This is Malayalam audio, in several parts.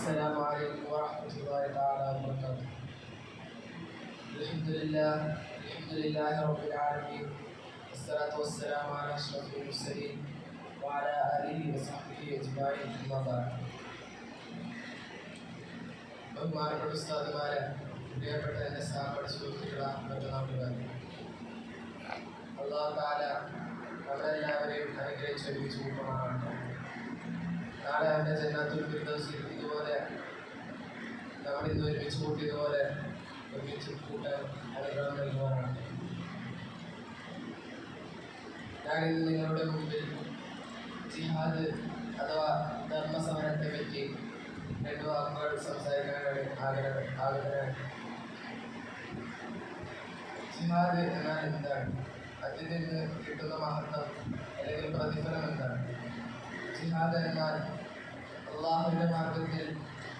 السلام عليكم ورحمة الله تعالى وبركاته. الحمد لله رب العالمين، والصلاة والسلام على أشرف المرسلين وعلى آله وصحبه أجمعين. أما بعد. ബഹുമാനപ്പെട്ട ഉസ്താദുമാരെ, പ്രിയപ്പെട്ട എൻ്റെ സഹപാഠി സുഹൃത്തുക്കളെ, മറ്റു നാട്ടുകാരെ, അല്ലാഹു തആല നമ്മളെല്ലാവരെയും അനുഗ്രഹിച്ച് ഒരുമിച്ച് കൂട്ടുമാറാകട്ടെ. നാളെ അവൻ്റെ ജന്നത്തുൽ ഫിർദൗസിൽ ഇതുപോലെ നമ്മളിന്ന് ഒരുമിച്ച് കൂട്ടിയതുപോലെ ഒരുമിച്ച് കൂട്ടാൻ അനുഗ്രഹം നൽകുവാനാണ്. ഞാനിന്ന് നിങ്ങളുടെ മുമ്പിൽ ജിഹാദ് അഥവാ ധർമ്മസമരത്തെ പറ്റി രണ്ട് വാക്കുകൾ സംസാരിക്കാനാണ് ആഗ്രഹം. ജിഹാദ് എന്നാൽ എന്താണ്? അതിൽ നിന്ന് കിട്ടുന്ന മഹത്വം അല്ലെങ്കിൽ പ്രതിഫലം എന്താണ്? ജിഹാദ് എന്നാൽ അള്ളാഹുവിൻ്റെ മാർഗത്തിൽ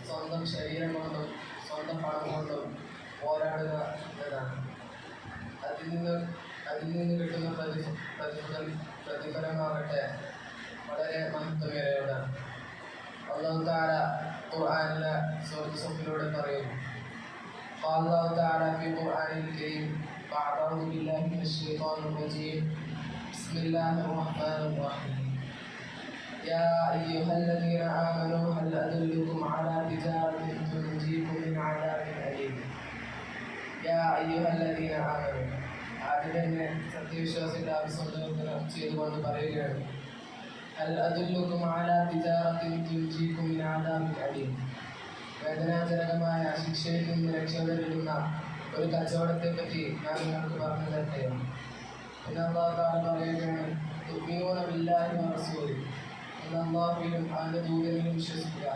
സ്വന്തം ശരീരം കൊണ്ടും സ്വന്തം പണം കൊണ്ടും പോരാടുക എന്നതാണ്. അതിൽ നിന്ന് കിട്ടുന്ന പ്രതിഫലമാകട്ടെ വളരെ മഹത്വമേറെയുള്ളതാണ്. അല്ലാഹു തആല ഖുർആനിലെ സൂറത്ത് സഫിലൂടെ പറയുന്നു: ഖാലല്ലാഹു തആല ഫീ ഖുർആനിൽ കരീം അഊദു ബില്ലാഹി മിനശ് ശൈത്വാനിർ റജീം ബിസ്മില്ലാഹിർ റഹ്മാനിർ റഹീം യാ അയ്യുഹല്ലദീന ആമനൂ ഹൽ അദുല്ലുകും അലാ തിജാറത്തിൻ തുൻജീകും മിൻ അദാബിൻ അലീം. യാ അയ്യുഹല്ലദീന ആമനൂ, ആദ്യം തന്നെ സത്യവിശ്വാസികളെ അഭിസംബോധന ചെയ്തുകൊണ്ട് പറയുകയാണ്: ഹൽ അദുല്ലുകും അലാ തിജാറത്തിൻ തുൻജീകും മിൻ അദാബിൻ അലീം. വേദനാജനകമായ ശിക്ഷയിൽ നിന്ന് രക്ഷ നൽകുന്ന ഒരു കച്ചവടത്തെ പറ്റി ഞാൻ നിങ്ങൾക്ക് പറഞ്ഞു തരട്ടെയോ? പിന്നെ അല്ലാഹു തആല പറയുകയാണ്: തുഅ്മിനൂന ബില്ലാഹി വറസൂലിഹി, അല്ലാഹുവിലും അവൻ്റെ ദൂതനിലും വിശ്വസിക്കുക.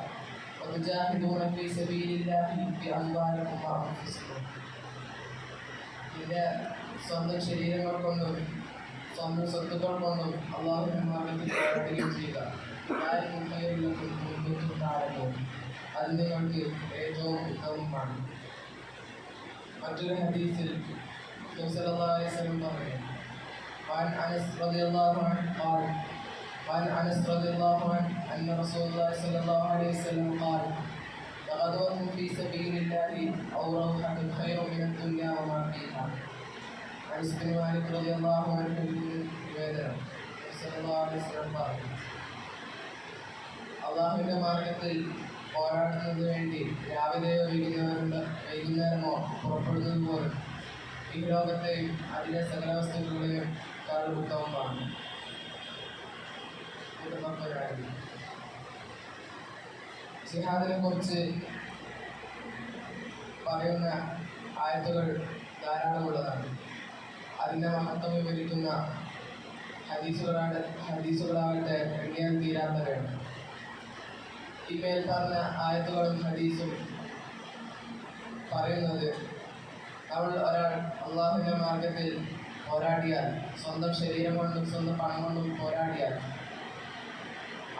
വതുജാഹിദൂന ഫീ സബീലില്ലാഹി ബിഅംവാലികും വഅൻഫുസികും. നിന്റെ സ്വന്തം ശരീരങ്ങൾ കൊണ്ടും സ്വന്തം സ്വത്തുക്കൾ കൊണ്ടും അള്ളാഹുവിൻ്റെ മാർഗത്തിൽ പോരാടുകയും ചെയ്യുക. അത് നിങ്ങൾക്ക് ഏറ്റവും ഉത്തമമാണ്. മറ്റൊരു ഹദീസിൽ നബി സല്ലല്ലാഹു അലൈഹി വസല്ലം പറഞ്ഞു: وعن أنس رضي الله عنه قال وعن أنس رضي الله عنه أن رسول الله صلى الله عليه وسلم قال: لغدوة في سبيل الله أو روحة خير من الدنيا وما فيها. أنس بن مالك رضي الله عنه നിവേദനം. നബി സല്ലല്ലാഹു അലൈഹി വസല്ലം പറഞ്ഞു: അള്ളാഹുവിൻ്റെ മാർഗത്തിൽ പോരാടുന്നതിന് വേണ്ടി രാവിലെയോ വൈകുന്നേരമോ പുറപ്പെടുന്നത് പോലും ഈ ലോകത്തെയും അതിലെ സകല വസ്തുക്കളെയും ഉത്തമമാണ്. ജിഹാദിനെ കുറിച്ച് പറയുന്ന ആയത്തുകൾ ധാരാളമുള്ളതാണ്. അതിൻ്റെ മഹത്വം വിവരിക്കുന്ന ഹദീസുകളാകട്ടെ എണ്ണിയാൽ തീരാത്തവയാണ്. ഈ മേൽ പറഞ്ഞ ആയത്തുകളും ഹദീസും പറയുന്നത് ഒരാൾ അള്ളാഹുവിൻ്റെ മാർഗത്തിൽ പോരാടിയാൽ, സ്വന്തം ശരീരം കൊണ്ടും സ്വന്തം പണം കൊണ്ടും പോരാടിയാൽ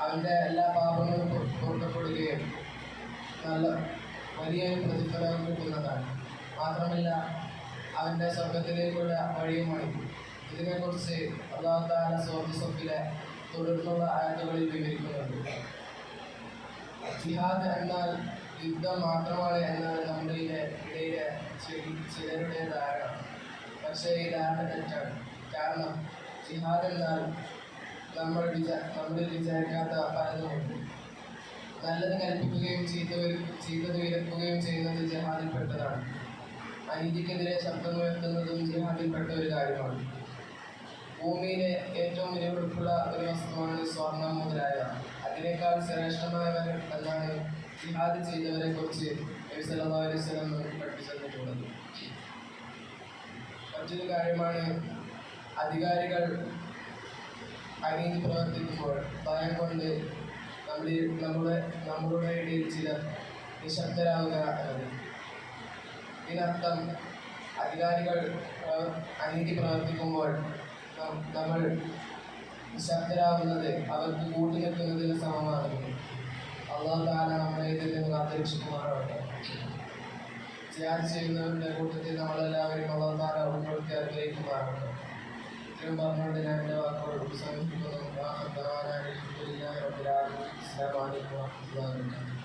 അവൻ്റെ എല്ലാ പാപങ്ങളും പൊറുക്കപ്പെടുകയും നല്ല വലിയൊരു പ്രതിഫലം കിട്ടുന്നതാണ്. മാത്രമല്ല അവൻ്റെ സ്വർഗത്തിലേക്കുള്ള വഴിയുമാണ്. ഇതിനെക്കുറിച്ച് അല്ലാഹു തആല സൂറത്ത് സഫിലെ തുടർന്നുള്ള ആയത്തുകളിൽ വിവരിക്കുന്നുണ്ട്. ജിഹാദ് എന്നാൽ യുദ്ധം മാത്രമാണ് എന്നാണ് നമ്മുടെ ഇടയിലെ ചിലരുടെ ധാരണ. പക്ഷേ ഈ ധാരണ തെറ്റാണ്. കാരണം ജിഹാദ് എന്നാൽ നമ്മളിൽ വിചാരിക്കാത്ത പലതുമുണ്ട്. നല്ലത് കൽപ്പിക്കുകയും ചീത്തത് വിലക്കുകയും ചെയ്യുന്നത് ജിഹാദിൽപ്പെട്ടതാണ്. അനീതിക്കെതിരെ ശബ്ദമുയർത്തുന്നതും ജിഹാദിൽപ്പെട്ട ഒരു കാര്യമാണ്. ഭൂമിയിലെ ഏറ്റവും വിലപിടിപ്പുള്ള ഒരു വസ്തുവാണ് സ്വർണം മുതലായ. അതിനേക്കാൾ ശ്രേഷ്ഠമായവർ എന്നാണ് ജിഹാദ് ചെയ്തവരെ കുറിച്ച് നബി സല്ലല്ലാഹു അലൈഹി വസല്ലം പഠിപ്പിച്ചിട്ടുള്ളത്. മറ്റൊരു കാര്യമാണ്, അധികാരികൾ അനീതി പ്രവർത്തിക്കുമ്പോൾ ഭയം കൊണ്ട് നമ്മളുടെ ഇടയിൽ ചിലർ നിശബ്ദരാകുക എന്നത്. ഇതിനർത്ഥം അധികാരികൾ അനീതി പ്രവർത്തിക്കുമ്പോൾ നമ്മൾ നിശബ്ദരാകുന്നത് അവർക്ക് കൂട്ടുനിൽക്കുന്നതിന് സമമാകുന്നു. അല്ലാഹു തആല നമ്മളെ ഇതിൽ നിന്ന് കാത്തുരക്ഷിക്കുമാറാകട്ടെ. ജിഹാദ് ചെയ്യുന്നവരുടെ കൂട്ടത്തിൽ നമ്മളെല്ലാവരും അല്ലാഹു തആല ഉൾപ്പെടുത്തി അനുഗ്രഹിക്കുമാറാകട്ടെ. ഇത്രയും പറഞ്ഞുകൊണ്ട് ഞാൻ എൻ്റെ വാക്കുകൾ ഉപസംഹരിക്കുന്നു. അസ്സലാമു അലൈക്കും വറഹ്മത്തുള്ളാഹി വബറകാതുഹു.